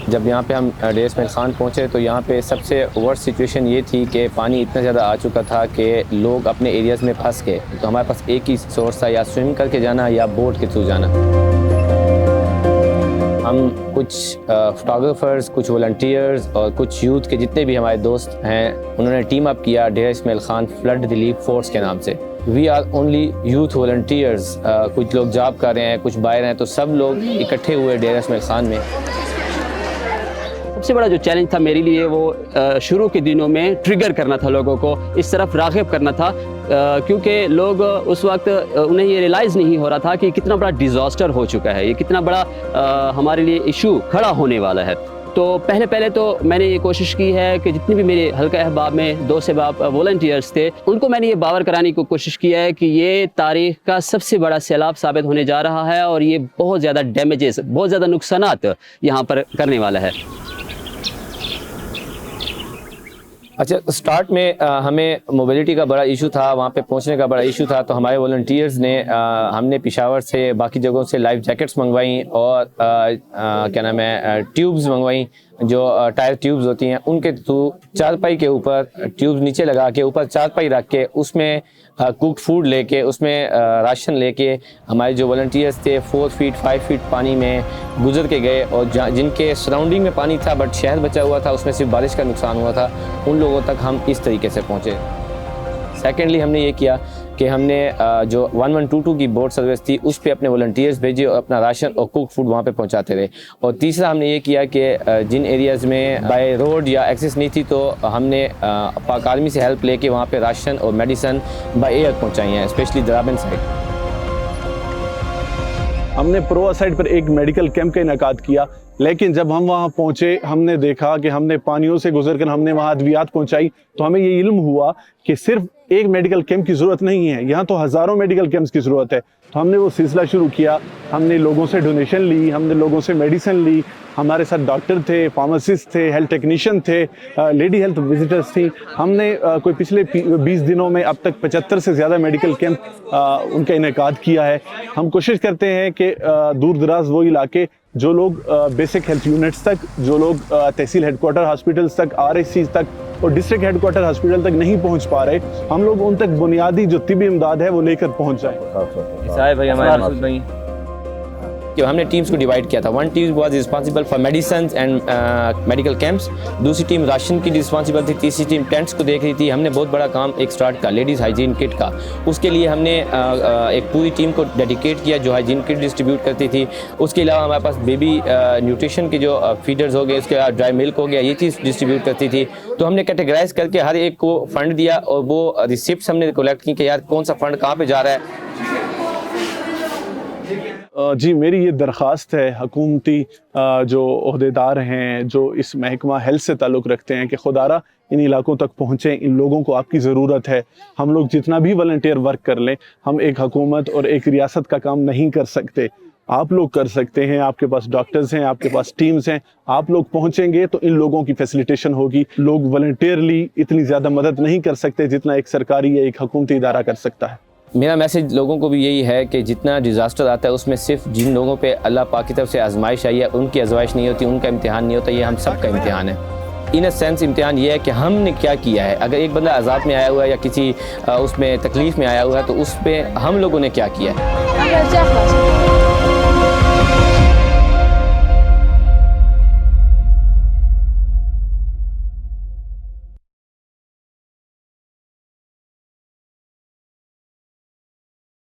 जब यहाँ पे हम डेरा इस्माइल खान पहुँचे तो यहाँ पे सबसे वर्स्ट सिचुएशन ये थी कि पानी इतना ज़्यादा आ चुका था कि लोग अपने एरियाज़ में फंस गए। तो हमारे पास एक ही सोर्स था, या स्विम करके जाना या बोट के थ्रू जाना। हम कुछ फोटोग्राफर्स, कुछ वॉलंटियर्स और कुछ यूथ के जितने भी हमारे दोस्त हैं, उन्होंने टीम अप किया Dera Ismail Khan flood relief force के नाम से। We are only youth volunteers. कुछ लोग जॉब कर रहे हैं, कुछ बाहर हैं, तो सब लोग इकट्ठे हुए डेरा इस्माइल खान में। सबसे बड़ा जो चैलेंज था मेरे लिए वो शुरू के दिनों में ट्रिगर करना था, लोगों को इस तरफ राग़िब करना था, क्योंकि लोग उस वक्त उन्हें ये रियलाइज़ नहीं हो रहा था कि कितना बड़ा डिज़ास्टर हो चुका है, ये कितना बड़ा हमारे लिए इशू खड़ा होने वाला है। तो पहले तो मैंने ये कोशिश की है कि जितने भी मेरे हल्का अहबाब में दोस्त अहबाब वॉलंटियर्स थे, उनको मैंने ये बावर कराने की कोशिश किया है कि ये तारीख़ का सबसे बड़ा सैलाब साबित होने जा रहा है और ये बहुत ज़्यादा डैमेजेस, बहुत ज़्यादा नुकसानात यहाँ पर करने वाला है। अच्छा, स्टार्ट में हमें मोबिलिटी का बड़ा इशू था, वहाँ पे पहुँचने का बड़ा इशू था। तो हमारे वॉलंटियर्स ने हमने पेशावर से, बाकी जगहों से लाइफ जैकेट्स मंगवाई और क्या नाम है, ट्यूब्स मंगवाई, जो टायर ट्यूब्स होती हैं, उनके थ्रू चारपाई के ऊपर ट्यूब्स नीचे लगा के ऊपर चारपाई रख के उसमें कुक्ड फूड लेके, उसमें राशन लेके हमारे जो वॉलंटियर्स थे 4 फीट 5 फीट पानी में गुजर के गए। और जिनके सराउंडिंग में पानी था बट शहर बचा हुआ था, उसमें सिर्फ बारिश का नुकसान हुआ था, उन लोगों तक हम इस तरीके से पहुँचे। सेकेंडली हमने ये किया कि हमने जो 1122 की बोट सर्विस थी उस पे अपने वॉलंटियर्स भेजे और अपना राशन और कुक फूड वहाँ पे पहुँचाते रहे। और तीसरा हमने ये किया कि जिन एरियाज़ में बाय रोड या एक्सेस नहीं थी, तो हमने पाक आर्मी से हेल्प लेके वहाँ पे राशन और मेडिसन बाय एयर पहुँचाई हैं, स्पेशली दराबन साइड। हमने प्रोवा साइड पर एक मेडिकल कैंप का इनेकाद किया, लेकिन जब हम वहाँ पहुँचे हमने देखा कि हमने पानियों से गुजरकर हमने वहाँ अद्वियात पहुँचाई, तो हमें ये इल्म हुआ कि सिर्फ एक मेडिकल कैंप की ज़रूरत नहीं है, यहाँ तो हज़ारों मेडिकल कैंप्स की ज़रूरत है। तो हमने वो सिलसिला शुरू किया, हमने लोगों से डोनेशन ली, हमने लोगों से मेडिसिन ली, हमारे साथ डॉक्टर थे, फार्मासिस्ट थे, हेल्थ टेक्नीशियन थे, लेडी हेल्थ विजिटर्स थी। हमने कोई पिछले 20 दिनों में अब तक 75 से ज़्यादा मेडिकल कैंप उनका इनेकाद किया है। हम कोशिश करते हैं कि दूर दराज वो इलाके, जो लोग बेसिक हेल्थ यूनिट्स तक, जो लोग तहसील हेडक्वार्टर हॉस्पिटल्स तक, RSCs तक और डिस्ट्रिक्ट हेडक्वार्टर हॉस्पिटल तक नहीं पहुंच पा रहे, हम लोग उन तक बुनियादी जो तिब्बी इमदाद है वो लेकर पहुंच जाएं। कि हमने टीम्स को डिवाइड किया था। One team was responsible for medicine and medical camps, दूसरी टीम राशन की रिस्पांसिबल थी, तीसरी टीम टेंट्स को देख रही थी। हमने बहुत बड़ा काम एक स्टार्ट का लेडीज़ हाइजीन किट का, उसके लिए हमने एक पूरी टीम को डेडिकेट किया जो हाइजीन किट डिस्ट्रीब्यूट करती थी। उसके अलावा हमारे पास बेबी न्यूट्रिशन के जो फीडर्स हो गए, उसके बाद ड्राई मिल्क हो गया, ये चीज़ डिस्ट्रीब्यूट करती थी। तो हमने कैटेगराइज करके हर एक को फंड दिया और वो रिसिप्ट हमने कलेक्ट की कि यार कौन सा फंड कहाँ पर जा रहा है। जी, मेरी ये दरख्वास्त है हुकूमती जो ओहदेदार हैं, जो इस महकमा हेल्थ से ताल्लुक़ रखते हैं, कि खुदारा इन इलाकों तक पहुँचें, इन लोगों को आपकी ज़रूरत है। हम लोग जितना भी वॉलंटियर वर्क कर लें, हम एक हुकूमत और एक रियासत का काम नहीं कर सकते। आप लोग कर सकते हैं, आपके पास डॉक्टर्स हैं, आपके पास टीम्स हैं, आप लोग पहुँचेंगे तो इन लोगों की फैसिलिटेशन होगी। लोग वॉलंटियरली इतनी ज़्यादा मदद नहीं कर सकते जितना एक सरकारी या एक हुकूमती इदारा कर सकता है। मेरा मैसेज लोगों को भी यही है कि जितना डिज़ास्टर आता है उसमें सिर्फ जिन लोगों पे अल्लाह पाक की तरफ से आजमाइश आई है, उनकी आजमाइश नहीं होती, उनका इम्तिहान नहीं होता, ये हम सब का इम्तिहान है। इन अ सेंस इम्तिहान ये है कि हमने क्या किया है। अगर एक बंदा अजाब में आया हुआ है या किसी उसमें तकलीफ़ में आया हुआ है, तो उस पर हम लोगों ने क्या किया है।